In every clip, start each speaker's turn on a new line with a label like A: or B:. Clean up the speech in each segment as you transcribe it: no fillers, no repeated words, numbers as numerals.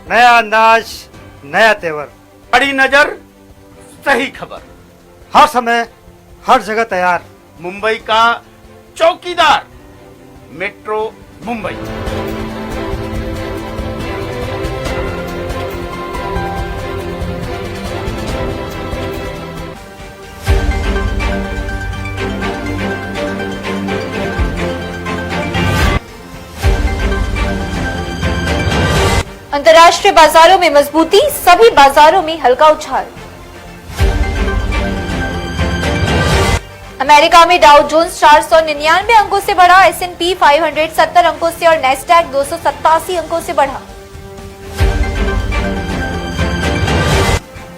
A: नया अंदाज, नया तेवर,
B: बड़ी नजर, सही खबर,
A: हर समय हर जगह तैयार।
B: मुंबई का चौकीदार, मेट्रो मुंबई।
C: अंतर्राष्ट्रीय बाजारों में मजबूती, सभी बाजारों में हल्का उछाल। अमेरिका में डाउ जोन्स 499 अंकों से बढ़ा, S&P 500 70 अंकों से और नेस्डैक 287 अंकों से बढ़ा।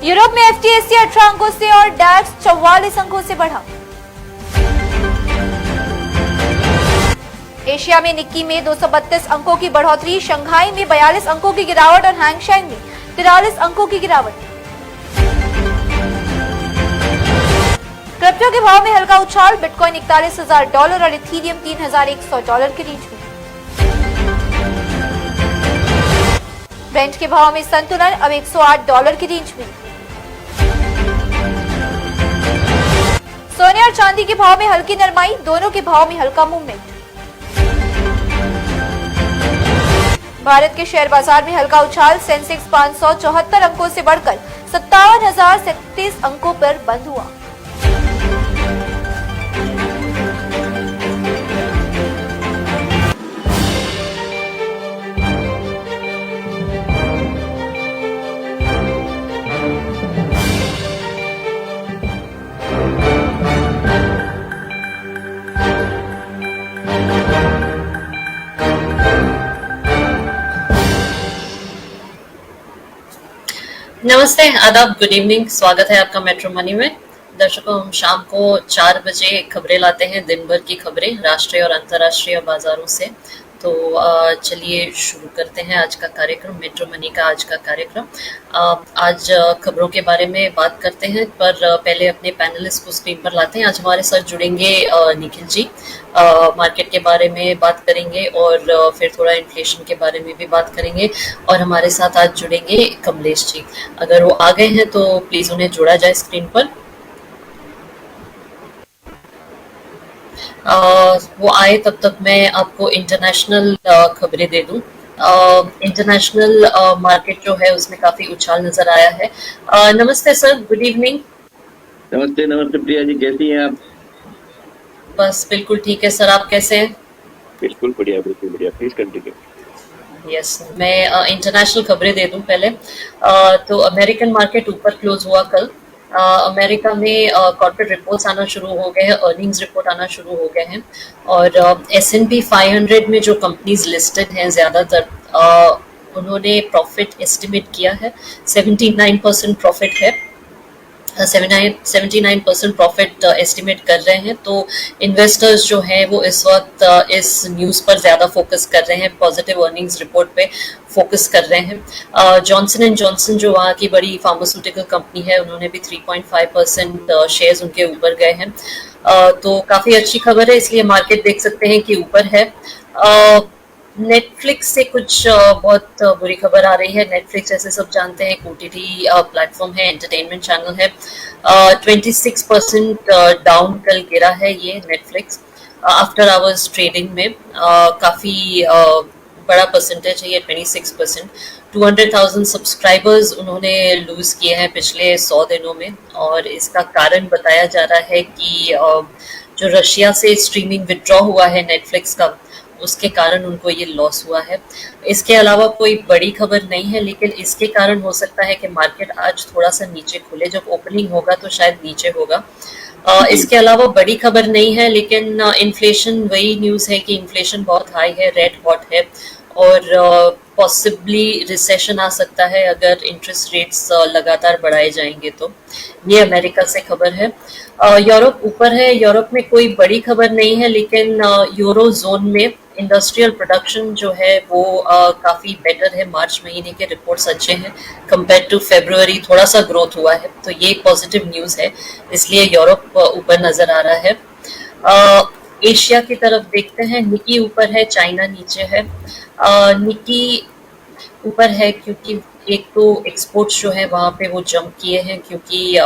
C: यूरोप में FTSE 18 अंकों से और डैक्स 44 अंकों से बढ़ा। एशिया में निक्की में 232 अंकों की बढ़ोतरी, शंघाई में 42 अंकों की गिरावट और हैंगशेंग में 43 अंकों की गिरावट। क्रिप्टो के भाव में हल्का उछाल, बिटकॉइन $41,000 और इथीरियम $3,100 के रेंज में। ब्रेंट के भाव में संतुलन, अब $108 की रेंज में। सोने और चांदी के भाव में हल्की नरमाई, दोनों के भाव में हल्का मूवमेंट। भारत के शेयर बाजार में हल्का उछाल, सेंसेक्स 574 अंकों से बढ़कर 57,037 अंकों पर बंद हुआ।
D: नमस्ते, आदाब, गुड इवनिंग। स्वागत है आपका मेट्रो मनी में। दर्शकों, हम शाम को 4 बजे खबरें लाते हैं, दिन भर की खबरें राष्ट्रीय और अंतर्राष्ट्रीय बाजारों से। तो चलिए शुरू करते हैं आज का कार्यक्रम, मेट्रो मनी का आज का कार्यक्रम। आज खबरों के बारे में बात करते हैं, पर पहले अपने पैनलिस्ट को स्क्रीन पर लाते हैं। आज हमारे साथ जुड़ेंगे निखिल जी, मार्केट के बारे में बात करेंगे और फिर थोड़ा इन्फ्लेशन के बारे में भी बात करेंगे। और हमारे साथ आज जुड़ेंगे कमलेश जी। अगर वो आ गए हैं तो प्लीज उन्हें जोड़ा जाए स्क्रीन पर। वो आए तब तक मैं आपको इंटरनेशनल खबरें दे दूं। इंटरनेशनल मार्केट जो है उसमें काफी उछाल नजर आया है। नमस्ते सर, गुड इवनिंग।
E: नमस्ते नमस्ते प्रिया जी, कैसी हैं आप?
D: बस बिल्कुल ठीक है सर, आप कैसे हैं?
E: बिल्कुल बढ़िया, बिल्कुल बढ़िया, प्लीज कंटिन्यू।
D: यस, मैं इंटरनेशनल खबरें दे दूं पहले। तो अमेरिकन मार्केट ऊपर क्लोज हुआ कल। अमेरिका में कॉर्पोरेट रिपोर्ट्स आना शुरू हो गए हैं, अर्निंग्स रिपोर्ट आना शुरू हो गए हैं और S&P 500 में जो कंपनीज लिस्टेड हैं ज्यादातर उन्होंने प्रॉफिट एस्टिमेट किया है। 79% प्रॉफिट है, 79% प्रॉफिट एस्टिमेट कर रहे हैं। तो इन्वेस्टर्स जो हैं वो इस वक्त इस न्यूज़ पर ज़्यादा फोकस कर रहे हैं, पॉजिटिव अर्निंग्स रिपोर्ट पे फोकस कर रहे हैं। जॉनसन एंड जॉनसन जो वहाँ की बड़ी फार्मास्यूटिकल कंपनी है, उन्होंने भी 3.5% शेयर्स उनके ऊपर गए हैं। तो काफ़ी अच्छी खबर है, इसलिए मार्केट देख सकते हैं कि ऊपर है। नेटफ्लिक्स से कुछ बहुत बुरी खबर आ रही है। नेटफ्लिक्स जैसे सब जानते हैं एक OTT प्लेटफॉर्म है, एंटरटेनमेंट चैनल है। 26% डाउन कल गिरा है ये नेटफ्लिक्स आफ्टर आवर्स ट्रेडिंग में। काफ़ी बड़ा परसेंटेज है ये, 26%। 200,000 सब्सक्राइबर्स उन्होंने लूज किए हैं पिछले 100 दिनों में और इसका कारण बताया जा रहा है कि जो रशिया से स्ट्रीमिंग विड्रॉ हुआ है नेटफ्लिक्स का, उसके कारण उनको ये लॉस हुआ है। इसके अलावा कोई बड़ी खबर नहीं है, लेकिन इसके कारण हो सकता है कि मार्केट आज थोड़ा सा नीचे खुले। जब ओपनिंग होगा तो शायद नीचे होगा। इसके अलावा बड़ी खबर नहीं है, लेकिन इन्फ्लेशन, वही न्यूज़ है कि इन्फ्लेशन बहुत हाई है, रेड हॉट है और पॉसिबली रिसेशन आ सकता है अगर इंटरेस्ट रेट्स लगातार बढ़ाए जाएंगे। तो ये अमेरिका से खबर है। यूरोप ऊपर है, यूरोप में कोई बड़ी खबर नहीं है, लेकिन यूरो जोन में इंडस्ट्रियल प्रोडक्शन जो है वो काफ़ी बेटर है। मार्च महीने के रिपोर्ट्स अच्छे हैं कंपेयर टू फरवरी, थोड़ा सा ग्रोथ हुआ है, तो ये पॉजिटिव न्यूज़ है, इसलिए यूरोप ऊपर नज़र आ रहा है। एशिया की तरफ देखते हैं, निकी ऊपर है, चाइना नीचे है। निकी ऊपर है क्योंकि एक तो एक्सपोर्ट्स जो है वहाँ पे वो जंप किए हैं, क्योंकि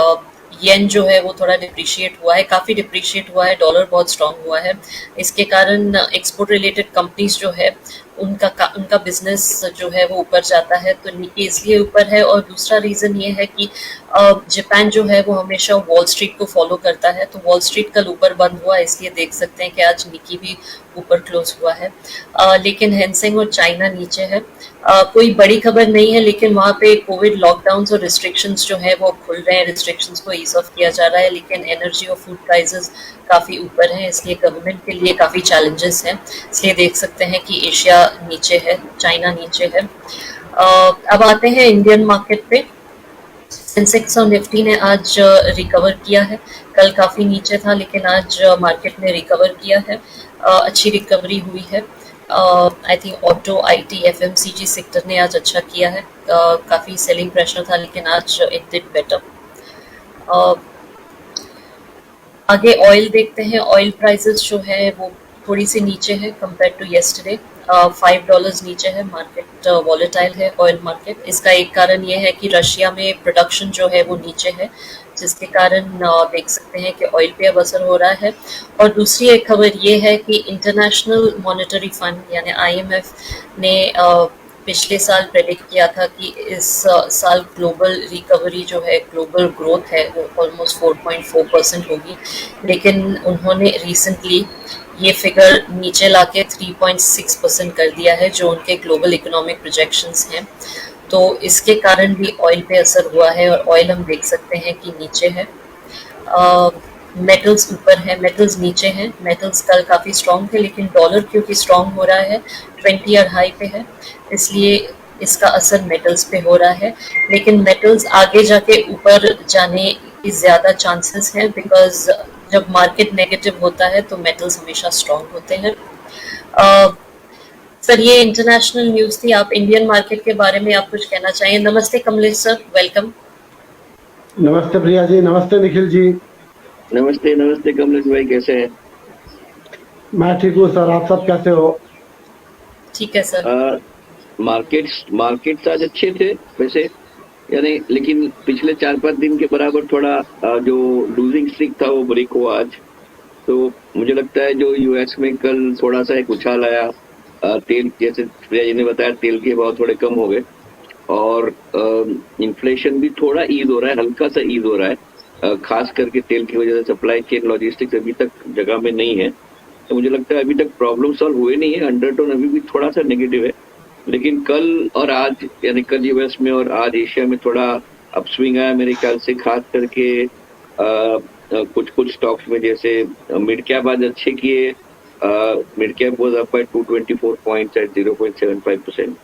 D: येन जो है वो थोड़ा डिप्रिशिएट हुआ है, काफ़ी डिप्रिशिएट हुआ है, डॉलर बहुत स्ट्रांग हुआ है। इसके कारण एक्सपोर्ट रिलेटेड कंपनीज जो है उनका बिजनेस जो है वो ऊपर जाता है, तो निकी इसलिए ऊपर है। और दूसरा रीज़न ये है कि जापान जो है वो हमेशा वॉल स्ट्रीट को फॉलो करता है, तो वॉल स्ट्रीट कल ऊपर बंद हुआ, इसलिए देख सकते हैं कि आज निकी भी ऊपर क्लोज हुआ है। लेकिन हैंसेंग और चाइना नीचे है। कोई बड़ी खबर नहीं है, लेकिन वहाँ पे कोविड लॉकडाउन और रिस्ट्रिक्शंस जो है वो खुल रहे हैं, रिस्ट्रिक्शंस को ईज ऑफ किया जा रहा है, लेकिन एनर्जी और फूड प्राइसेस काफ़ी ऊपर हैं, इसलिए गवर्नमेंट के लिए काफ़ी चैलेंजेस हैं। इसलिए देख सकते हैं कि एशिया नीचे है, चाइना नीचे है। अब आते हैं इंडियन मार्केट पे। सेंसेक्स और निफ्टी ने आज रिकवर किया है, कल काफ़ी नीचे था लेकिन आज मार्केट ने रिकवर किया है, अच्छी रिकवरी हुई है। I think auto, IT, FMCG sector ने आज अच्छा किया है, काफ़ी सेलिंग प्रेशर था लेकिन आज इट डिड बेटर। आगे ऑयल देखते हैं। ऑयल प्राइसेस जो है वो थोड़ी सी नीचे है कंपेयर टू येस्टरडे, $5 नीचे है, मार्केट वॉलेटाइल है ऑयल मार्केट। इसका एक कारण ये है कि रशिया में प्रोडक्शन जो है वो नीचे है, जिसके कारण देख सकते हैं कि ऑयल पे अब असर हो रहा है। और दूसरी एक खबर ये है कि इंटरनेशनल मॉनेटरी फंड यानी IMF ने पिछले साल प्रेडिक्ट किया था कि इस साल ग्लोबल रिकवरी जो है, ग्लोबल ग्रोथ है वो ऑलमोस्ट 4.4% होगी, लेकिन उन्होंने रिसेंटली ये फिगर नीचे लाके 3.6% कर दिया है, जो उनके ग्लोबल इकोनॉमिक प्रोजेक्शंस हैं। तो इसके कारण भी ऑयल पे असर हुआ है और ऑयल हम देख सकते हैं कि नीचे है। मेटल्स ऊपर है, मेटल्स नीचे हैं। मेटल्स कल काफ़ी स्ट्रॉन्ग थे लेकिन डॉलर क्योंकि स्ट्रॉन्ग हो रहा है, 20 ईयर हाई पे है, इसलिए इसका असर मेटल्स पे हो रहा है। लेकिन मेटल्स आगे जाके ऊपर जाने की ज़्यादा चांसेस हैं, बिकॉज जब मार्केट नेगेटिव होता है तो मेटल्स हमेशा स्ट्रॉन्ग होते हैं। सर, ये इंटरनेशनल न्यूज़ थी। आप इंडियन मार्केट के बारे में आप कुछ कहना चाहिए? नमस्ते कमलेश सर, वेलकम।
F: नमस्ते प्रिया जी, नमस्ते निखिल जी।
E: नमस्ते नमस्ते कमलेश भाई, कैसे हैं?
F: मैं ठीक हूँ सर, आप सब कैसे हो?
D: ठीक है सर।
E: मार्केट्स आज अच्छे थे वैसे, यानी लेकिन पिछले 4-5 दिन के बराबर थोड़ा जो लूजिंग स्ट्रीक था वो ब्रेक हुआ आज। तो मुझे लगता है जो यूएस में कल थोड़ा सा एक उछाल आया, तेल, जैसे प्रिया जी ने बताया, तेल के भाव थोड़े कम हो गए और इन्फ्लेशन भी थोड़ा ईज हो रहा है, हल्का सा ईज हो रहा है, खास करके तेल की वजह से। सप्लाई चेन लॉजिस्टिक्स अभी तक जगह में नहीं है, तो मुझे लगता है अभी तक प्रॉब्लम सॉल्व हुए नहीं है। अंडरटोन अभी भी थोड़ा सा नेगेटिव है, लेकिन कल और आज, यानी कल यूएस में और आज एशिया में थोड़ा अपस्विंग आया मेरे ख्याल से, खास करके कुछ स्टॉक्स में, जैसे मिड कैप आज अच्छे किए। Mid cap was up by 224 points at 0.75%,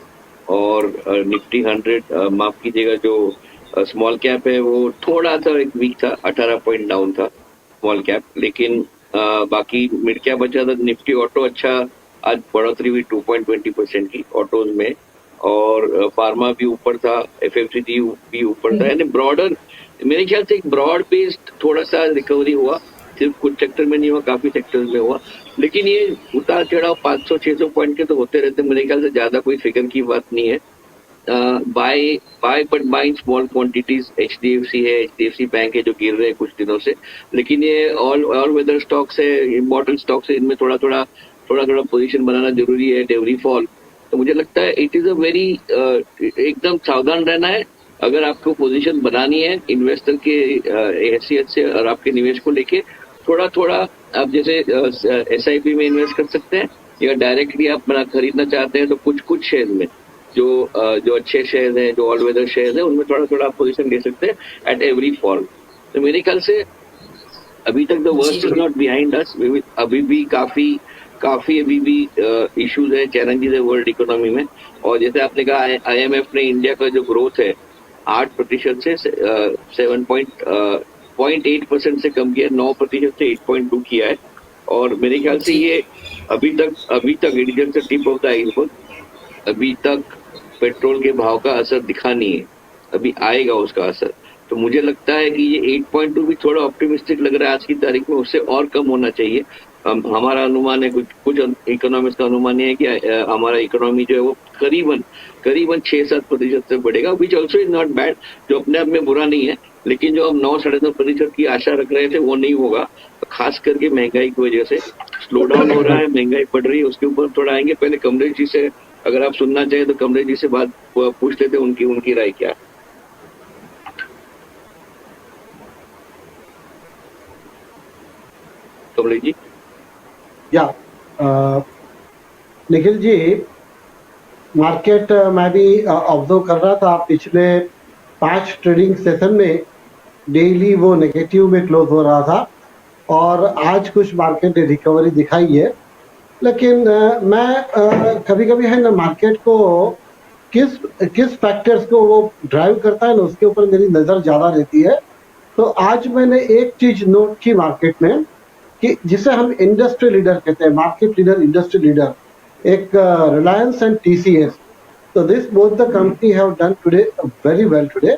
E: और निफ्टी 100, माफ कीजिएगा, जो स्मॉल कैप है वो थोड़ा सा एक वीक था, 18 पॉइंट डाउन था स्मॉल कैप, लेकिन बाकी मिड कैप अच्छा था। निफ्टी ऑटो अच्छा, आज बढ़ोतरी हुई 2.20% की ऑटोज में, और फार्मा भी ऊपर था, एफएमसीजी भी ऊपर था, यानी ब्रॉडर, मेरे ख्याल से एक ब्रॉड बेस्ड थोड़ा सा रिकवरी हुआ। सिर्फ कुछ सेक्टर में नहीं हुआ, काफी सेक्टर्स में हुआ, लेकिन ये उतार चढ़ाव 500-600 पॉइंट के तो होते रहते, मेरे ख्याल से ज्यादा कोई फिगर की बात नहीं है। By small quantities. एचडीएफसी है, एचडीएफसी बैंक है जो गिर रहे हैं कुछ दिनों से, लेकिन ये ऑल वेदर स्टॉक्स है, इम्पोर्टेंट स्टॉक्स है, इनमें थोड़ा थोड़ा पोजीशन बनाना जरूरी है, डेवरी फॉल। तो मुझे लगता है इट इज अ वेरी, एकदम सावधान रहना है अगर आपको पोजीशन बनानी है इन्वेस्टर के हैसियत से, और आपके निवेश को लेके थोड़ा थोड़ा आप जैसे एसआईपी में इन्वेस्ट कर सकते हैं, या डायरेक्टली आप बना खरीदना चाहते हैं तो कुछ शेयर में जो अच्छे शेयर हैं, जो ऑल वेदर शेयर हैं, उनमें थोड़ा थोड़ा आप पोजीशन ले सकते हैं एट एवरी फॉल। तो मेरे ख्याल से अभी तक the worst is not behind us. अभी भी काफी अभी भी इश्यूज है, चैलेंजेस है वर्ल्ड इकोनॉमी में। और जैसे आपने कहा, IMF ने इंडिया का जो ग्रोथ है 8% से 7.8% से कम किया, 9% से 8.2 किया है। और मेरे ख्याल से ये अभी तक it is the tip of the iceberg. अभी तक पेट्रोल के भाव का असर दिखा नहीं है, अभी आएगा उसका असर। तो मुझे लगता है कि ये 8.2 भी थोड़ा ऑप्टिमिस्टिक लग रहा है आज की तारीख में, उससे और कम होना चाहिए। हमारा अनुमान है, कुछ इकोनॉमिस्ट का अनुमान है कि हमारा इकोनॉमी जो है वो करीबन 6-7% से बढ़ेगा, which also is not bad, जो अपने आप में बुरा नहीं है। लेकिन जो हम 9-9.5% की आशा रख रहे थे वो नहीं होगा, खास करके महंगाई की वजह से स्लो डाउन हो रहा है, महंगाई बढ़ रही है, उसके ऊपर थोड़ा आएंगे। पहले कमलेश जी से अगर आप सुनना चाहें तो कमलेश जी से बात पूछ लेते, उनकी राय क्या है। कमलेश जी।
F: या निखिल जी, मार्केट मैं भी ऑब्जर्व कर रहा था, पिछले 5 ट्रेडिंग सेशन में डेली वो नेगेटिव में क्लोज हो रहा था और आज कुछ मार्केट ने रिकवरी दिखाई है। लेकिन मैं कभी कभी है ना, मार्केट को किस फैक्टर्स को वो ड्राइव करता है ना, उसके ऊपर मेरी नज़र ज़्यादा रहती है। तो आज मैंने एक चीज नोट की मार्केट में कि जिसे हम इंडस्ट्री लीडर कहते हैं, मार्केट लीडर, इंडस्ट्री लीडर, एक रिलायंस एंड टीसीएस। तो this both the company have done today very well today,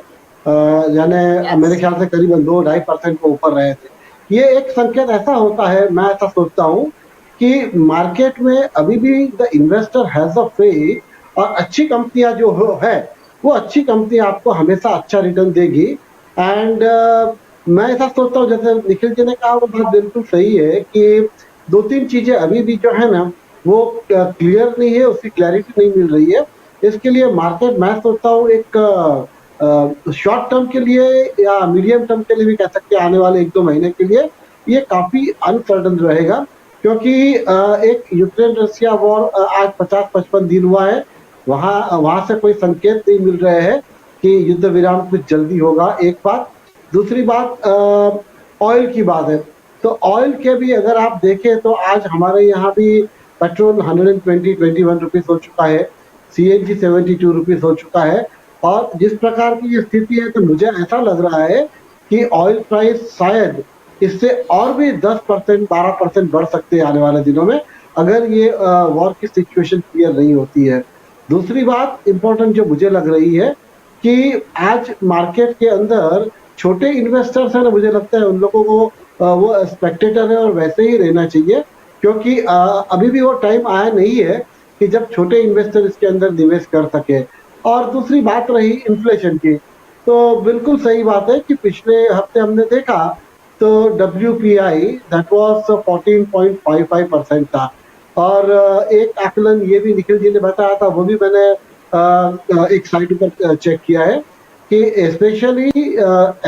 F: यानी मेरे ख्याल से करीबन 2-2.5% के ऊपर रहे थे। ये एक संकेत ऐसा होता है, मैं ऐसा सोचता हूँ कि मार्केट में अभी भी the investor has a faith, और अच्छी कंपनियां जो है वो अच्छी कंपनी आपको हमेशा अच्छा रिटर्न देगी। एंड मैं ऐसा सोचता हूँ, जैसे निखिल जी ने कहा वो बात बिल्कुल सही है कि 2-3 चीजें अभी भी जो है ना वो क्लियर नहीं है, उसकी क्लैरिटी नहीं मिल रही है। इसके लिए मार्केट, मैं सोचता हूँ एक शॉर्ट टर्म के लिए या मीडियम टर्म के लिए भी कह सकते हैं, आने वाले 1-2 महीने के लिए ये काफी अनसर्टन रहेगा, क्योंकि एक यूक्रेन रशिया वॉर आज 50-55 दिन हुआ है, वहां से कोई संकेत नहीं मिल रहे हैं कि युद्ध विराम कुछ जल्दी होगा, एक बात। दूसरी बात ऑयल की बात है, तो ऑयल के भी अगर आप देखें तो आज हमारे यहाँ भी पेट्रोल 120-121 रुपीज हो चुका है, सीएनजी 72 रुपीज हो चुका है। और जिस प्रकार की ये स्थिति है, तो मुझे ऐसा लग रहा है कि ऑयल प्राइस शायद इससे और भी 10% 12% बढ़ सकते हैं आने वाले दिनों में, अगर ये वॉर की सिचुएशन क्लियर नहीं होती है। दूसरी बात इंपॉर्टेंट जो मुझे लग रही है कि आज मार्केट के अंदर छोटे इन्वेस्टर्स हैं ना, मुझे लगता है उन लोगों को वो स्पेक्टेटर है और वैसे ही रहना चाहिए, क्योंकि अभी भी वो टाइम आया नहीं है कि जब छोटे इन्वेस्टर इसके अंदर निवेश कर सके। और दूसरी बात रही इन्फ्लेशन की, तो बिल्कुल सही बात है कि पिछले हफ्ते हमने देखा तो WPI दैट वाज 14.55% था, और एक आकलन ये भी निखिल जी ने बताया था, वो भी मैंने एक साइट पर चेक किया है कि स्पेशली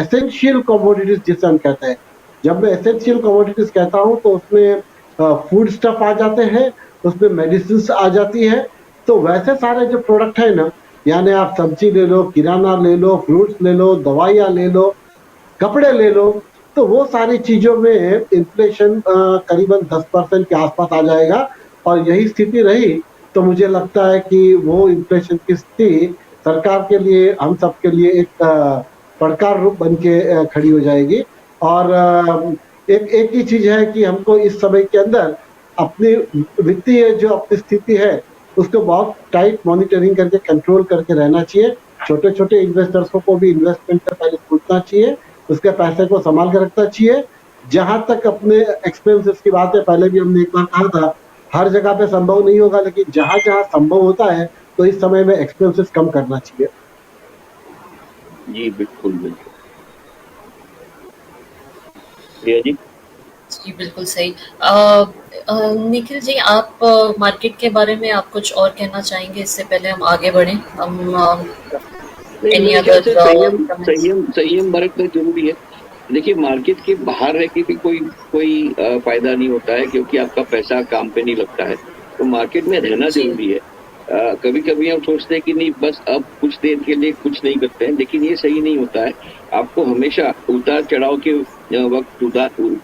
F: एसेंशियल कमोडिटीज जिसे हम कहते हैं, जब मैं एसेंशियल कमोडिटीज कहता हूँ तो उसमें फूड स्टफ आ जाते हैं, उसमें मेडिसिन आ जाती है। तो वैसे सारे जो प्रोडक्ट है ना, यानी आप सब्जी ले लो, किराना ले लो, फ्रूट्स ले लो, दवाइयाँ ले लो, कपड़े ले लो, तो वो सारी चीजों में इन्फ्लेशन करीबन 10% के आसपास आ जाएगा। और यही स्थिति रही तो मुझे लगता है कि वो इन्फ्लेशन की स्थिति सरकार के लिए, हम सब के लिए एक पड़कार रूप बन के खड़ी हो जाएगी। और एक ही चीज है कि हमको इस समय के अंदर अपनी वित्तीय जो अपनी स्थिति है उसको बहुत टाइट मॉनिटरिंग करके, कंट्रोल करके रहना चाहिए। छोटे छोटे इन्वेस्टर्स को भी इन्वेस्टमेंट से पहले सोचना चाहिए, उसके पैसे को संभाल के रखना चाहिए। जहां तक अपने एक्सपेंसेस की बात है, पहले भी हमने एक बार कहा था, हर जगह पे संभव नहीं होगा, लेकिन जहां जहां संभव होता है तो इस समय में एक्सपेंसेस कम करना चाहिए।
E: जी बिल्कुल बिल्कुल, प्रिया जी।
D: जी बिल्कुल सही। निखिल जी, आप मार्केट के बारे में आप कुछ और कहना चाहेंगे इससे पहले हम आगे बढ़ें? हम
E: संयम बरतना जरूरी है। देखिए, मार्केट के बाहर रह के भी कोई फायदा नहीं होता है, क्योंकि आपका पैसा काम पे नहीं लगता है। तो मार्केट में रहना जरूरी है। कभी कभी हम सोचते हैं कि नहीं, बस अब कुछ देर के लिए कुछ नहीं करते हैं, लेकिन ये सही नहीं होता है। आपको हमेशा उतार चढ़ाव के वक्त,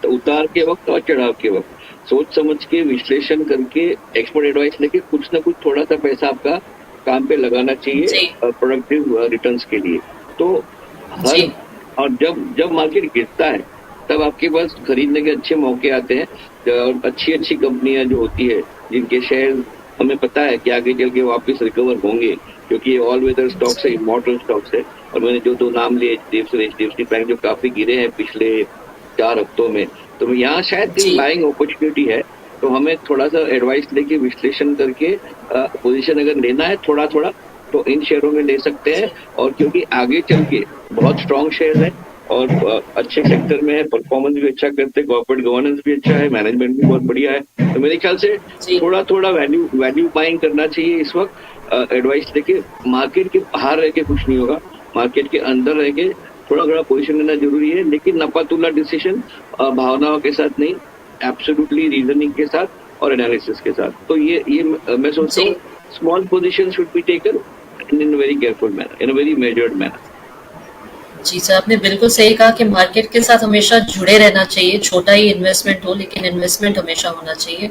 E: उतार के वक्त और चढ़ाव के वक्त सोच समझ के विश्लेषण करके एक्सपर्ट एडवाइस लेके कुछ ना कुछ थोड़ा सा पैसा आपका काम पे लगाना चाहिए प्रोडक्टिव रिटर्न्स के लिए। तो और जब मार्केट गिरता है तब आपके पास खरीदने के अच्छे मौके आते हैं, और अच्छी कंपनियां जो होती है, जिनके शेयर हमें पता है कि आगे चल के वापस रिकवर होंगे, क्योंकि ये ऑल वेदर स्टॉक्स है, इमॉर्टल स्टॉक्स है। और मैंने जो 2 नाम लिए HDFC बैंक जो काफी गिरे हैं पिछले 4 हफ्तों में, तो यहाँ शायद
D: जी।
E: बाइंग अपॉर्चुनिटी है। तो हमें थोड़ा सा एडवाइस लेके विश्लेषण करके पोजीशन अगर लेना है थोड़ा थोड़ा तो इन शेयरों में ले सकते हैं। और क्योंकि आगे चल के बहुत स्ट्रॉन्ग शेयर है और अच्छे सेक्टर में है, परफॉर्मेंस भी अच्छा करते हैं, कॉर्पोरेट गवर्नेंस भी अच्छा है, मैनेजमेंट भी बहुत बढ़िया है, तो मेरे ख्याल से
D: जी।
E: थोड़ा थोड़ा वैल्यू बाइंग करना चाहिए इस वक्त। एडवाइस लेके मार्केट के बाहर रह के कुछ नहीं होगा, मार्केट के अंदर रह के थोड़ा थोड़ा पोजीशन लेना जरूरी है, लेकिन नपातुल्ला डिसीजन भावनाओं के साथ नहीं, एब्सोल्युटली रीजनिंग के साथ और एनालिसिस के साथ। तो ये मैं सोचता हूँ small position should be taken in very careful manner, in a very measured manner.
D: जी सर, आपने बिल्कुल सही कहा कि मार्केट के साथ हमेशा जुड़े रहना चाहिए, छोटा ही इन्वेस्टमेंट हो लेकिन इन्वेस्टमेंट हमेशा होना चाहिए।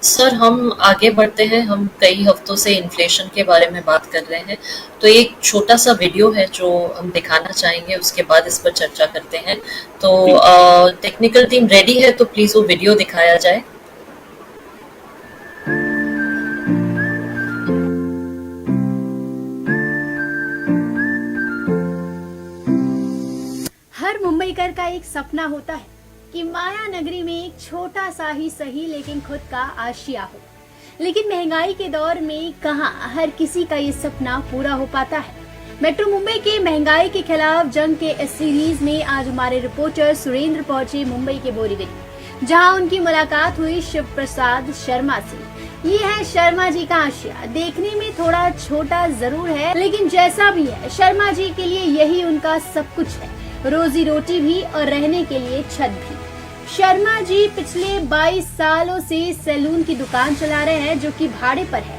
D: सर हम आगे बढ़ते हैं, हम कई हफ्तों से इन्फ्लेशन के बारे में बात कर रहे हैं, तो एक छोटा सा वीडियो है जो हम दिखाना चाहेंगे, उसके बाद इस पर चर्चा करते हैं। तो टेक्निकल टीम रेडी है तो प्लीज वो वीडियो दिखाया जाए।
G: हर मुंबईकर का एक सपना होता है कि माया नगरी में एक छोटा सा ही सही लेकिन खुद का आशिया हो, लेकिन महंगाई के दौर में कहां हर किसी का ये सपना पूरा हो पाता है। मेट्रो मुंबई के महंगाई के खिलाफ जंग के इस सीरीज में आज हमारे रिपोर्टर सुरेंद्र पहुंचे मुंबई के बोरीवली, जहां उनकी मुलाकात हुई शिव प्रसाद शर्मा से। ये है शर्मा जी का आशिया। देखने में थोड़ा छोटा जरूर है, लेकिन जैसा भी है शर्मा जी के लिए यही उनका सब कुछ है, रोजी रोटी भी और रहने के लिए छत भी। शर्मा जी पिछले 22 सालों से सैलून की दुकान चला रहे हैं जो कि भाड़े पर है,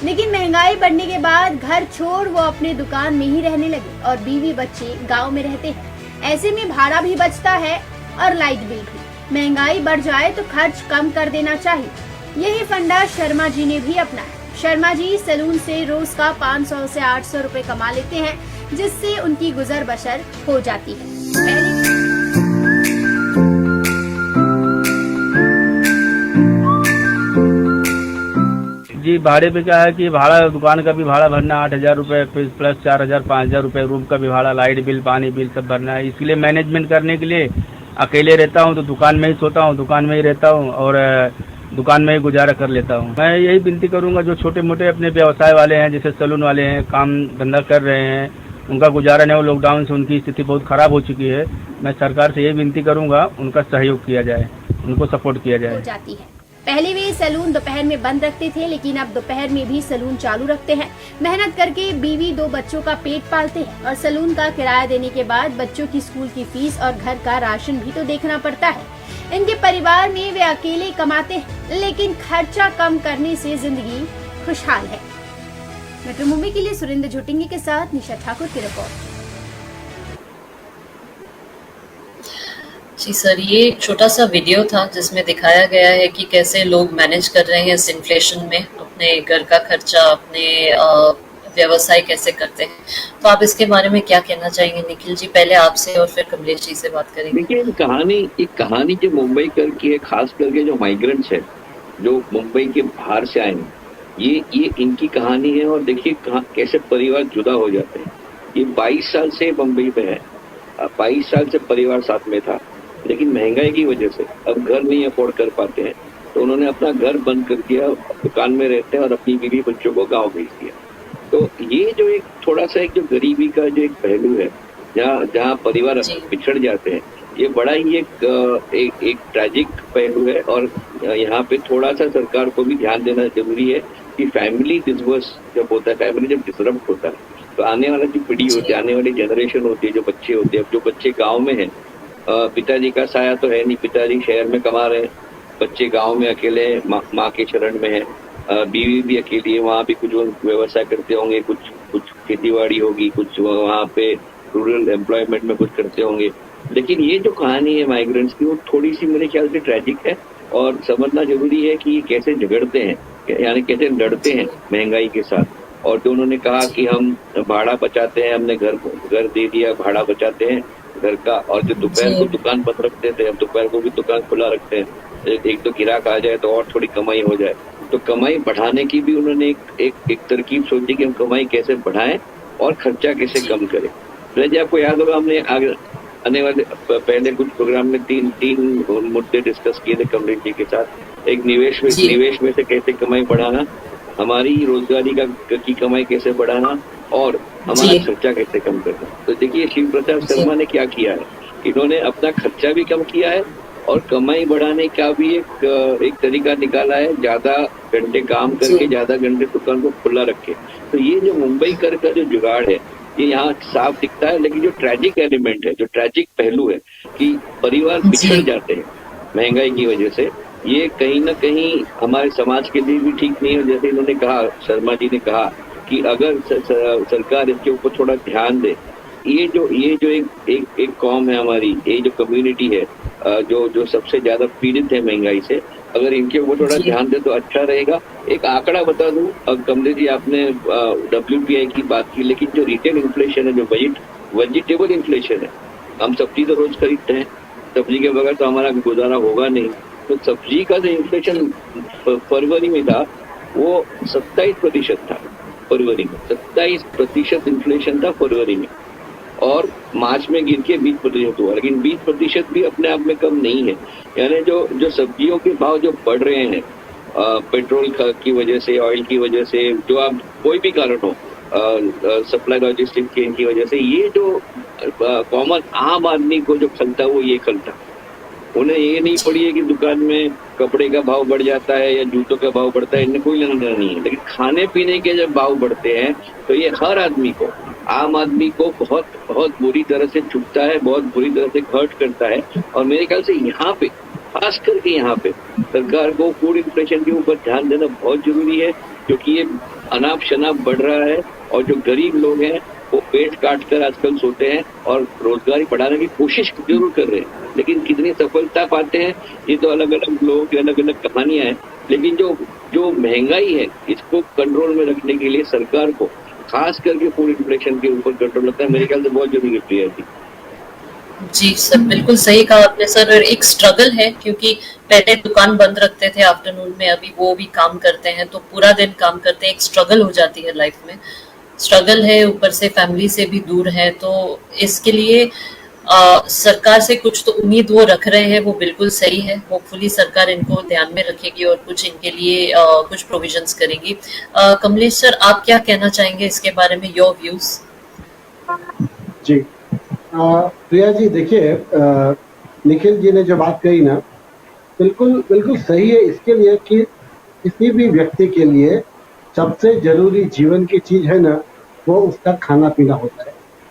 G: लेकिन महंगाई बढ़ने के बाद घर छोड़ वो अपने दुकान में ही रहने लगे और बीवी बच्चे गांव में रहते हैं। ऐसे में भाड़ा भी बचता है और लाइट बिल भी। महंगाई बढ़ जाए तो खर्च कम कर देना चाहिए, यही फंडा शर्मा जी ने भी अपनाया। शर्मा जी सैलून से रोज का 500 से 800 रुपए कमा लेते हैं, जिससे उनकी गुजर बसर हो जाती है।
H: जी भाड़े पे क्या है कि भाड़ा दुकान का भी भाड़ा भरना 8,000 रुपये प्लस 4,000 5,000 रुपये रूम का भी भाड़ा, लाइट बिल पानी बिल सब भरना है। इसके लिए मैनेजमेंट करने के लिए अकेले रहता हूँ तो दुकान में ही सोता हूँ, दुकान में ही रहता हूँ और दुकान में ही गुजारा कर लेता हूँ। मैं यही विनती करूँगा जो छोटे मोटे अपने व्यवसाय वाले हैं, जैसे सैलून वाले हैं, काम धंधा कर रहे हैं, उनका गुजारा नहीं हो, लॉकडाउन से उनकी स्थिति बहुत खराब हो चुकी है। मैं सरकार से यही विनती करूँगा उनका सहयोग किया जाए, उनको सपोर्ट किया जाए।
G: हो जाती है। पहले वे सैलून दोपहर में बंद रखते थे, लेकिन अब दोपहर में भी सैलून चालू रखते हैं। मेहनत करके बीवी 2 बच्चों का पेट पालते हैं और सैलून का किराया देने के बाद बच्चों की स्कूल की फीस और घर का राशन भी तो देखना पड़ता है। इनके परिवार में वे अकेले कमाते हैं, लेकिन खर्चा कम करने से जिंदगी खुशहाल है। मेट्रो मुंबई के लिए सुरेंद्र झोटिंगी के साथ निशा ठाकुर की रिपोर्ट।
D: जी सर, ये एक छोटा सा वीडियो था जिसमें दिखाया गया है कि कैसे लोग मैनेज कर रहे हैं इस इन्फ्लेशन में, अपने घर का खर्चा, अपने व्यवसाय कैसे करते हैं। तो आप इसके बारे में क्या कहना चाहेंगे? निखिल जी पहले आपसे और फिर कमलेश जी से बात करेंगे।
E: देखिए एक कहानी जो मुंबई कर की है, खास करके जो माइग्रेंट्स है जो मुंबई के बाहर से आए हैं, ये इनकी कहानी है। और देखिए कैसे परिवार जुदा हो जाते हैं। ये 22 साल से मुंबई पे है, 22 साल से परिवार साथ में था, लेकिन महंगाई की वजह से अब घर नहीं अफोर्ड कर पाते हैं, तो उन्होंने अपना घर बंद कर दिया, दुकान में रहते हैं और अपनी बीवी बच्चों को गांव भेज दिया। तो ये जो एक थोड़ा सा एक जो गरीबी का जो एक पहलू है, जहाँ परिवार बिछड़ जाते हैं, ये बड़ा ही एक ट्रैजिक पहलू है। और यहाँ पे थोड़ा सा सरकार को भी ध्यान देना जरूरी है कि फैमिली डिसवर्स जब होता है, फैमिली जब डिसरप्ट होता है, तो आने वाला जो पीढ़ी होती है, आने वाली जनरेशन होती है, जो बच्चे होते हैं, जो बच्चे गाँव में है, पिताजी का साया तो है नहीं, पिताजी शहर में कमा रहे हैं, बच्चे गांव में अकेले हैं, माँ के शरण में है, बीवी भी अकेली है, वहाँ भी कुछ व्यवसाय करते होंगे, कुछ खेतीबाड़ी होगी, कुछ वहाँ पे रूरल एम्प्लॉयमेंट में कुछ करते होंगे। लेकिन ये जो कहानी है माइग्रेंट्स की, वो थोड़ी सी मेरे ख्याल से ट्रैजिक है और समझना जरूरी है कि ये कैसे झगड़ते हैं, यानी कैसे लड़ते हैं महंगाई के साथ। और जो उन्होंने कहा कि हम भाड़ा बचाते हैं, हमने घर दे दिया, भाड़ा बचाते हैं घर का, और जो दोपहर को दुकान बंद रखते थे, अब दोपहर को भी दुकान खुला रखते हैं। एक तो गिराक आ जाए तो और थोड़ी कमाई हो जाए, तो कमाई बढ़ाने की भी उन्होंने एक तरकीब सोची कि हम कमाई कैसे बढ़ाएं और खर्चा कैसे कम करें। रजी, आपको याद होगा हमने आने वाले पहले कुछ प्रोग्राम में तीन मुद्दे डिस्कस किए थे कमलेश जी के साथ। एक निवेश में से कैसे कमाई बढ़ाना, हमारी रोजगारी की कमाई कैसे बढ़ाना, और हमारा खर्चा कैसे कम करना। तो देखिए शिव प्रताप शर्मा ने क्या किया है, इन्होंने अपना खर्चा भी कम किया है और कमाई बढ़ाने का भी एक तरीका निकाला है, ज्यादा घंटे काम करके ज्यादा घंटे दुकान को खुला रखे। तो ये जो मुंबई कर का जो जुगाड़ है ये यहाँ साफ दिखता है। लेकिन जो ट्रैजिक एलिमेंट है, जो ट्रैजिक पहलू है कि परिवार बिछड़ जाते हैं महंगाई की वजह से, ये कहीं ना कहीं हमारे समाज के लिए भी ठीक नहीं है। जैसे इन्होंने कहा, शर्मा जी ने कहा कि अगर सरकार इसके ऊपर थोड़ा ध्यान दे, ये जो एक कौम है हमारी, ये जो कम्युनिटी है जो सबसे ज्यादा पीड़ित है महंगाई से, अगर इनके ऊपर थोड़ा ध्यान दे तो अच्छा रहेगा। एक आंकड़ा बता दूं, कमलेश जी आपने WPI की बात की, लेकिन जो रिटेल इन्फ्लेशन है, जो वेजिटेबल इन्फ्लेशन है, हम सब्जी तो रोज खरीदते हैं, सब्जी के बगैर तो हमारा गुजारा होगा नहीं। तो सब्जी का जो इन्फ्लेशन फरवरी में था वो 27% था। फरवरी में 27% इन्फ्लेशन था फरवरी में, और मार्च में गिर के 20% हुआ। लेकिन 20% भी अपने आप में कम नहीं है। यानी जो सब्जियों के भाव जो बढ़ रहे हैं पेट्रोल की वजह से, ऑयल की वजह से, जो आप कोई भी कारण हो, सप्लाई लॉजिस्टिक चेन की वजह से, ये जो कॉमन आम आदमी को जो खलता वो ये खलता। उन्हें ये नहीं पड़ी है कि दुकान में कपड़े का भाव बढ़ जाता है या जूतों का भाव बढ़ता है, इन्हें कोई लेना देना नहीं है। लेकिन खाने पीने के जब भाव बढ़ते हैं तो ये हर आदमी को, आम आदमी को बहुत बहुत बुरी तरह से चुभता है, बहुत बुरी तरह से हर्ट करता है। और मेरे ख्याल से यहाँ पे, खास करके यहाँ पे सरकार को फूड इन्फ्लेशन के ऊपर ध्यान देना बहुत जरूरी है, क्योंकि ये अनाप शनाप बढ़ रहा है और जो गरीब लोग हैं वो पेट काट कर आजकल सोते हैं और रोजगारी बढ़ाने की कोशिश जरूर कर रहे हैं, लेकिन कितनी सफलता पाते हैं ये तो अलग अलग लोगों की अलग अलग कहानियां हैं। लेकिन जो महंगाई है इसको कंट्रोल में रखने के लिए सरकार को खास करके फूड इन्फ्लेशन के ऊपर कंट्रोल रखना मेरे ख्याल से बहुत जरूरी है।
D: जी सर, बिल्कुल सही कहा आपने सर। एक स्ट्रगल है, क्योंकि पहले दुकान बंद रखते थे आफ्टरनून में, अभी वो भी काम करते हैं तो पूरा दिन काम करते हैं। एक स्ट्रगल हो जाती है लाइफ में, स्ट्रगल है, ऊपर से फैमिली से भी दूर है। तो इसके लिए सरकार से कुछ तो उम्मीद वो रख रहे हैं, वो बिल्कुल सही है। होपफुली सरकार इनको ध्यान में रखेगी और कुछ इनके लिए कुछ प्रोविजंस करेगी। कमलेश सर, आप क्या कहना चाहेंगे इसके बारे में, योर व्यूज?
F: जी प्रिया जी, देखिए निखिल जी ने जो बात कही ना, बिल्कुल बिल्कुल सही है। इसके लिए कि किसी भी व्यक्ति के लिए सबसे जरूरी जीवन की चीज है ना, वो उसका खाना पीना होता है।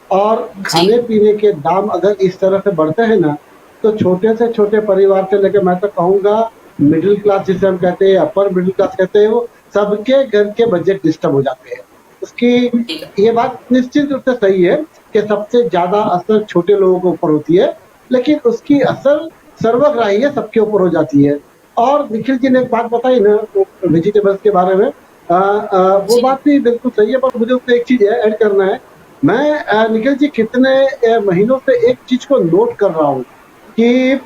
F: और खाने पीने के दाम अगर इस तरह से बढ़ते हैं ना, तो छोटे से छोटे परिवार से लेकर, मैं तो कहूँगा मिडिल क्लास जिसे हम कहते हैं, अपर मिडिल क्लास कहते हैं, वो सबके घर के बजट डिस्टर्ब हो जाते हैं। उसकी ये बात निश्चित रूप से सही है कि सबसे ज्यादा असर छोटे लोगों के ऊपर होती है, लेकिन उसकी असर सर्वग्राही है, सबके ऊपर हो जाती है। और निखिल जी ने एक बात बताई ना वेजिटेबल्स के बारे में, वो बात भी बिल्कुल सही है, पर मुझे उससे एक चीज ऐड करना है। मैं निखिल जी कितने महीनों से एक चीज को नोट कर रहा हूँ कि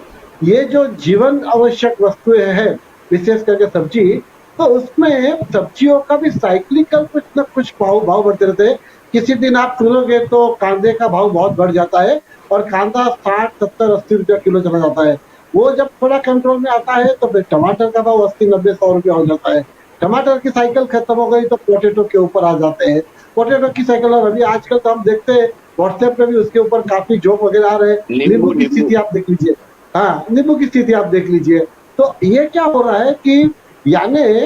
F: ये जो जीवन आवश्यक वस्तुएं हैं, विशेष करके सब्जी, तो उसमें सब्जियों का भी साइक्लिकल कुछ न कुछ भाव बढ़ते रहते हैं। किसी दिन आप सुनोगे तो कांदे का भाव बहुत बढ़ जाता है और कांदा 60, 70, 80 रुपया किलो चला जाता है। वो जब थोड़ा कंट्रोल में आता है तो फिर टमाटर का भाव 80, 90, 100 रुपया हो जाता है। टमाटर की साइकिल खत्म हो गई तो पोटेटो के ऊपर आ जाते हैं। पोटेटो की साइकिल, और अभी आजकल तो हम देखते हैं व्हाट्सएप पे भी उसके ऊपर काफी जोक वगैरह आ रहे हैं। नींबू की स्थिति आप देख लीजिए, हाँ नींबू की स्थिति आप देख लीजिए। तो ये क्या हो रहा है कि यानी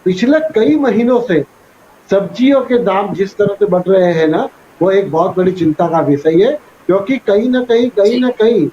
F: पिछले कई महीनों से सब्जियों के दाम जिस तरह से बढ़ रहे हैं ना, वो एक बहुत बड़ी चिंता का विषय है। क्योंकि कहीं ना कहीं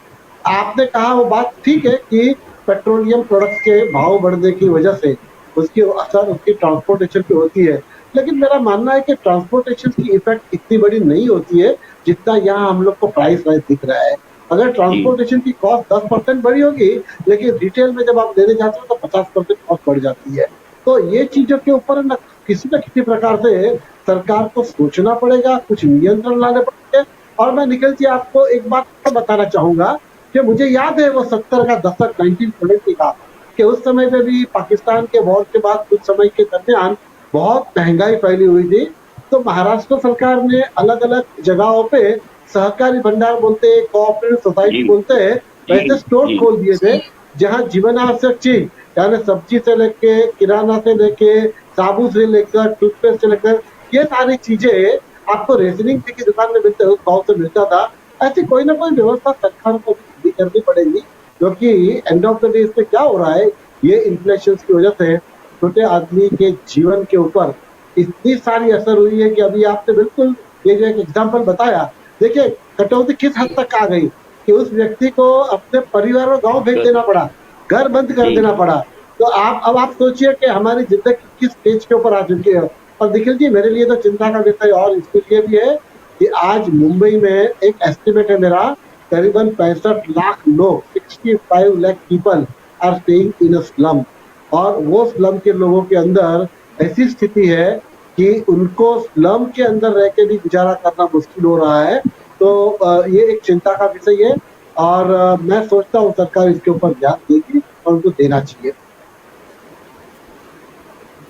F: आपने कहा वो बात ठीक है कि पेट्रोलियम प्रोडक्ट्स के भाव बढ़ने की वजह से उसकी असर उसकी ट्रांसपोर्टेशन पे होती है। लेकिन मेरा मानना है कि ट्रांसपोर्टेशन की इफेक्ट इतनी बड़ी नहीं होती है जितना यहाँ हम लोग को प्राइस राइज दिख रहा है। अगर ट्रांसपोर्टेशन की कॉस्ट 10% बढ़ी होगी, लेकिन रिटेल में जब आप लेने जाते हो तो 50% कॉस्ट बढ़ जाती है। तो ये चीजों के ऊपर न किसी प्रकार से सरकार को सोचना पड़ेगा, कुछ नियंत्रण लाने पड़ेंगे। और मैं निखिल जी आपको एक बात बताना चाहूंगा कि मुझे याद है वो 70 का दशक 1970 का, कि उस समय पे भी पाकिस्तान के वॉर के बाद कुछ समय के दरमियान बहुत महंगाई फैली हुई थी तो महाराष्ट्र सरकार ने अलग अलग जगहों पे सहकारी भंडार बोलते हैं, कोऑपरेटिव सोसाइटी
E: जी।
F: बोलते हैं, वैसे स्टोर
E: जी।
F: खोल दिए थे जहाँ जीवन आवश्यक चीज यानी सब्जी से लेके किराना से लेके साबुन से लेकर टूथपेस्ट से लेकर ये सारी चीजें आपको रेशनिंग की दुकान में मिलते गाँव से मिलता था। ऐसी कोई ना कोई व्यवस्था सरकार को भी करनी पड़ेगी, क्योंकि एंड ऑफ द डे इसमें क्या हो रहा है, ये इन्फ्लेशन की वजह से छोटे आदमी के जीवन के ऊपर इतनी सारी असर हुई है कि अभी आपने बिल्कुल ये जो एक एग्जाम्पल बताया, देखिए कटौती किस हद तक आ गई कि उस व्यक्ति को अपने परिवार और गांव भेज देना पड़ा, घर बंद कर देना पड़ा। तो आप सोचिए कि हमारी जिंदगी किस स्टेज के ऊपर आ चुकी है। और निखिल जी, मेरे लिए तो चिंता का विषय और इसके लिए भी है कि आज मुंबई में एक एस्टिमेट है मेरा, करीबन 65 लाख लोग 65 lakh people are staying in a slum, और वो स्लम के लोगों के अंदर ऐसी स्थिति है कि उनको स्लम के अंदर रह के भी गुजारा करना मुश्किल हो रहा है। तो ये एक चिंता का विषय है और मैं सोचता हूँ सरकार इसके ऊपर ध्यान देगी और उनको देना चाहिए।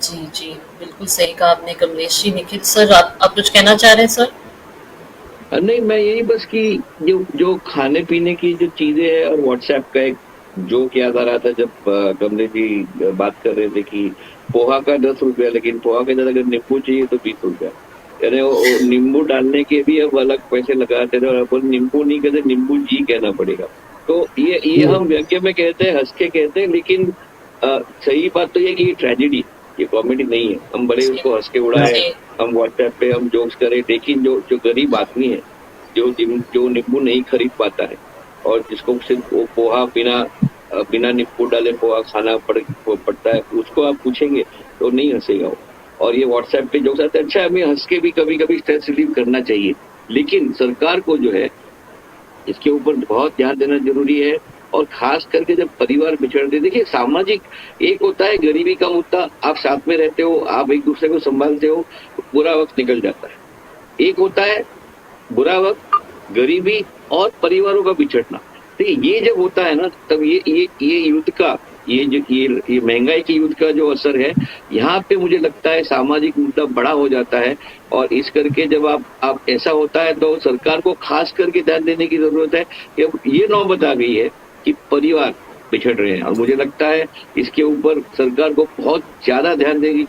D: जी जी, बिल्कुल सही कहा आपने कमलेश जी। निखिल सर, आप कुछ कहना चाह रहे हैं सर?
E: नहीं, मैं यही बस कि जो खाने पीने की जो चीजें है और व्हाट्सएप का एक जोक याद आ रहा था जब कमलेश जी बात कर रहे थे कि पोहा का 10 रुपया, लेकिन पोहा के अंदर अगर नींबू चाहिए तो 20 रुपया, यानी वो नींबू डालने के भी अब अलग पैसे लगाते थे और अपन नींबू नहीं कहते, नींबू जी कहना पड़ेगा। तो ये हम व्यंग्य में कहते हैं, हंस के कहते हैं, लेकिन सही बात तो ये कि ये ट्रेजेडी, ये कॉमेडी नहीं है। हम बड़े उसको हंस के उड़ाए, हम व्हाट्सएप पे हम जोक्स करें, लेकिन जो गरीब आदमी है, जो नींबू नहीं खरीद पाता है और जिसको सिर्फ वो पोहा बिना नींबू डाले पोहा खाना पड़ता है, उसको आप पूछेंगे तो नहीं हंसेगा वो। और ये व्हाट्सएप पे जोक्स आते हैं, अच्छा हमें हंस के भी कभी कभी स्ट्रेस रिलीव करना चाहिए, लेकिन सरकार को जो है इसके ऊपर बहुत ध्यान देना जरूरी है। और खास करके जब परिवार बिछड़ते, देखिए सामाजिक एक होता है गरीबी का मुद्दा, आप साथ में रहते हो, आप एक दूसरे को संभालते हो, बुरा वक्त निकल जाता है। एक होता है बुरा वक्त, गरीबी और परिवारों का बिछड़ना। तो ये जब होता है ना, तब ये युद्ध का ये महंगाई की युद्ध का जो असर है, यहाँ पे मुझे लगता है सामाजिक मुद्दा बड़ा हो जाता है। और इस करके जब आप ऐसा होता है तो सरकार को खास करके ध्यान देने की जरूरत है कि अब ये नौबत आ गई है कि परिवार बिछड़ रहे हैं, और मुझे लगता है इसके ऊपर सरकार को बहुत ज्यादा ध्यान देने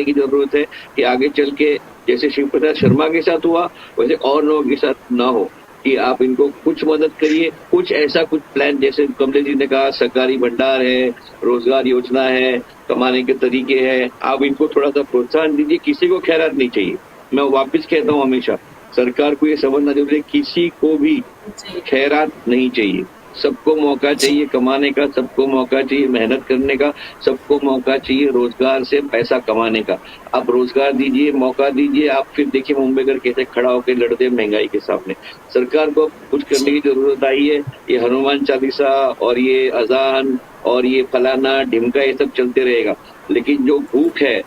E: की जरूरत है कि आगे चल के जैसे शिव प्रसाद शर्मा के साथ हुआ वैसे और लोगों के साथ ना हो, कि आप इनको कुछ मदद करिए, कुछ ऐसा कुछ प्लान, जैसे कमलेश जी ने कहा सरकारी भंडार है, रोजगार योजना है, कमाने के तरीके हैं, आप इनको थोड़ा सा प्रोत्साहन दीजिए। किसी को खैरात नहीं चाहिए, मैं वापस कहता हूँ हमेशा, सरकार को ये समझना जरूरी है, किसी को भी खैरात नहीं चाहिए, सबको मौका चाहिए कमाने का, सबको मौका चाहिए मेहनत करने का, सबको मौका चाहिए रोजगार से पैसा कमाने का। आप रोजगार दीजिए, मौका दीजिए, आप फिर देखिए मुंबईकर कैसे खड़ा होकर लड़ते हैं महंगाई के सामने। सरकार को कुछ करने की जरूरत आई है। ये हनुमान चालीसा और ये अजान और ये फलाना ढिमका ये सब चलते रहेगा, लेकिन जो भूख है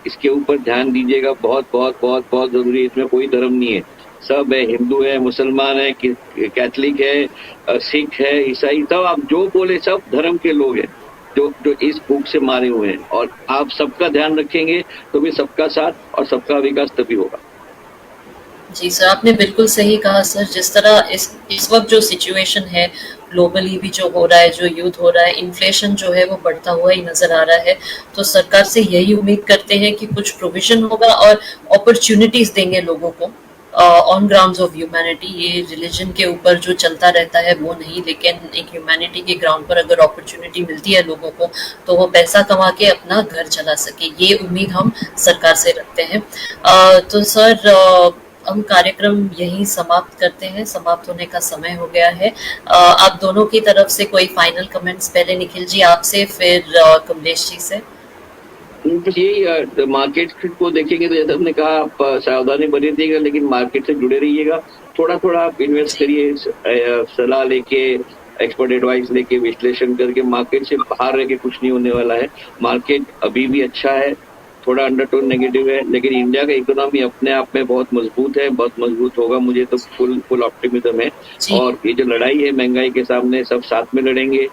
E: इसके ऊपर ध्यान दीजिएगा, बहुत बहुत बहुत बहुत जरूरी है। इसमें कोई धर्म नहीं है, सब है, हिंदू है, मुसलमान है, कैथलिक है, सिख है, ईसाई, सब आप जो बोले सब धर्म के लोग हैं जो इस भूख से मारे हुए हैं। और आप सबका ध्यान रखेंगे तो भी सबका साथ और सबका विकास तभी होगा।
D: जी सर, आपने बिल्कुल सही कहा सर। जिस तरह इस वक्त जो सिचुएशन है, ग्लोबली भी जो हो रहा है, जो युद्ध हो रहा है, इन्फ्लेशन जो है वो बढ़ता हुआ ही नजर आ रहा है, तो सरकार से यही उम्मीद करते हैं कि कुछ प्रोविजन होगा और अपॉर्चुनिटीज देंगे लोगों को ऑन ग्राउंड्स ऑफ ह्यूमैनिटी। ये रिलीजन के ऊपर जो चलता रहता है वो नहीं, लेकिन एक ह्यूमैनिटी के ग्राउंड पर अगर अपॉर्चुनिटी मिलती है लोगों को तो वो पैसा कमा के अपना घर चला सके, ये उम्मीद हम सरकार से रखते हैं। तो सर हम कार्यक्रम यहीं समाप्त करते हैं, समाप्त होने का समय हो गया है। आप दोनों की तरफ से कोई फाइनल कमेंट्स, पहले निखिल जी आपसे, फिर कमलेश जी से।
E: यही मार्केट को देखेंगे तो जैसे हमने कहा, आप सावधानी बनी रहिएगा, लेकिन मार्केट से जुड़े रहिएगा, थोड़ा थोड़ा आप इन्वेस्ट करिए, सलाह लेके, एक्सपर्ट एडवाइस लेके, विश्लेषण करके। मार्केट से बाहर रह के कुछ नहीं होने वाला है। मार्केट अभी भी अच्छा है, थोड़ा अंडरटोन नेगेटिव है, लेकिन इंडिया का इकोनॉमी अपने आप में बहुत मजबूत है, बहुत मजबूत होगा, मुझे तो फुल ऑप्टिमिज्म है। और ये जो लड़ाई है महंगाई के सामने, सब साथ में लड़ेंगे,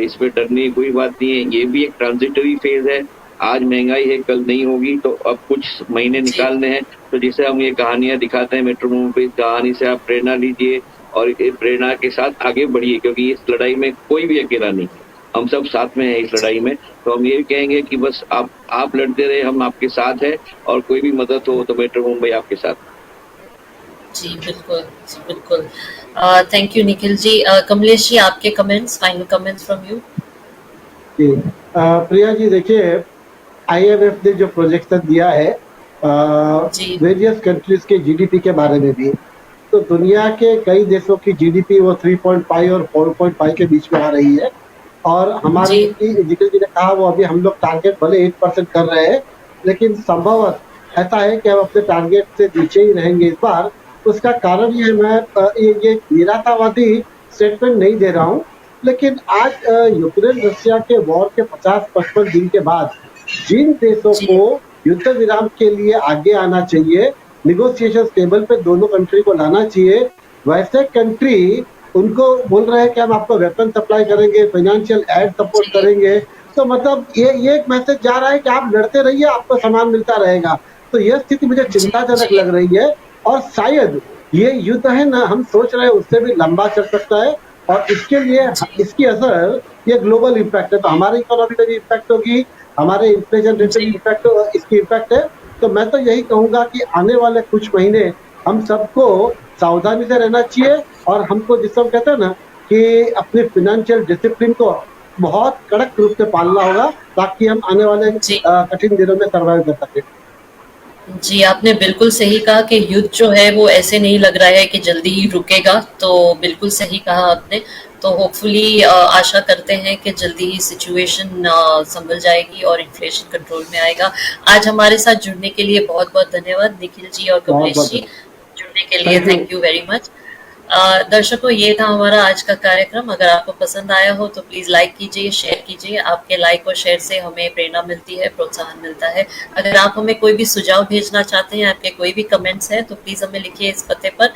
E: इसमें डरने की कोई बात नहीं है। ये भी एक ट्रांजिटरी फेज है, आज महंगाई है, कल नहीं होगी, तो अब कुछ महीने निकालने हैं। तो जिसे हम ये कहानियां दिखाते हैं मेट्रो मुंबई, कहानी से आप प्रेरणा लीजिए और ये प्रेरणा के साथ आगे बढ़िए, क्योंकि इस लड़ाई में कोई भी अकेला नहीं, हम सब साथ में हैं इस लड़ाई में। तो हम ये कहेंगे कि बस आप लड़ते रहे, हम आपके साथ हैं, और कोई भी मदद हो तो मेट्रो मुंबई आपके साथ।
D: जी बिल्कुल, जी बिल्कुल। Thank you Nikhil ji. कमलेश जी, आपके comments, final comments from you.
F: जी प्रिया जी, देखिए IMF ने जो प्रोजेक्शन दिया है
D: जी।
F: वेरियस कंट्रीज के GDP के बारे में भी, तो दुनिया के कई देशों की GDP वो 3.5 और 4.5 के बीच में आ रही है, और हमारे निखिल जी ने कहा वो अभी हम लोग टारगेट भले 8% कर रहे हैं, लेकिन संभवतः ऐसा है कि हम अपने टारगेट से नीचे ही रहेंगे इस बार। उसका कारण ये मैं ये निराशावादी स्टेटमेंट नहीं दे रहा हूँ, लेकिन आज यूक्रेन रशिया के वॉर के 50-55 दिन के बाद जिन देशों को युद्ध विराम के लिए आगे आना चाहिए, निगोशिएशन टेबल पे दोनों कंट्री को लाना चाहिए, वैसे कंट्री उनको बोल रहे हैं कि हम आपको वेपन सप्लाई करेंगे, फाइनेंशियल एड सपोर्ट करेंगे। तो मतलब ये एक मैसेज जा रहा है कि आप लड़ते रहिए, आपको सामान मिलता रहेगा। तो यह स्थिति मुझे चिंताजनक लग रही है, और शायद ये युद्ध है ना, हम सोच रहे हैं उससे भी लंबा चल सकता है, और इसके लिए इसकी असर ये ग्लोबल इम्पैक्ट है। तो हमारी इकोनॉमी में भी इम्पैक्ट होगी, हमारे इन्फ्लेशन रेट में इम्पैक्ट, इसकी इम्पैक्ट है। तो मैं तो यही कहूंगा कि आने वाले कुछ महीने हम सबको सावधानी से रहना चाहिए, और हमको जिसको हम कहते हैं ना कि अपने फाइनेंशियल डिसिप्लिन को बहुत कड़क रूप से पालना होगा, ताकि हम आने वाले कठिन दिनों में सर्वाइव कर सकें।
D: जी, आपने बिल्कुल सही कहा कि युद्ध जो है वो ऐसे नहीं लग रहा है कि जल्दी ही रुकेगा, तो बिल्कुल सही कहा आपने। तो होपफुली आशा करते हैं कि जल्दी ही सिचुएशन संभल जाएगी और इन्फ्लेशन कंट्रोल में आएगा। आज हमारे साथ जुड़ने के लिए बहुत बहुत धन्यवाद निखिल जी और कमलेश जी, जुड़ने के लिए थैंक यू वेरी मच। दर्शकों, ये था हमारा आज का कार्यक्रम। अगर आपको पसंद आया हो तो प्लीज लाइक कीजिए, शेयर कीजिए। आपके लाइक और शेयर से हमें प्रेरणा मिलती है, प्रोत्साहन मिलता है। अगर आप हमें कोई भी सुझाव भेजना चाहते हैं, आपके कोई भी कमेंट्स हैं, तो प्लीज हमें लिखिए इस पते पर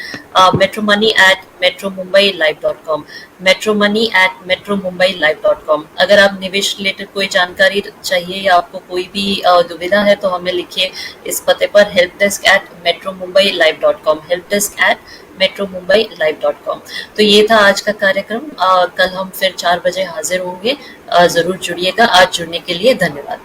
D: metromoney@metromumbaiLive.com, metromoney@metromumbaiLive.com। अगर आप निवेश रिलेटेड कोई जानकारी चाहिए या आपको कोई भी दुविधा है तो हमें लिखिए इस पते पर helpdesk@metromumbaiLive.com, helpdesk@metromumbaiLive.com। तो ये था आज का कार्यक्रम। कल हम फिर 4 बजे हाजिर होंगे, जरूर जुड़िएगा। आज जुड़ने के लिए धन्यवाद।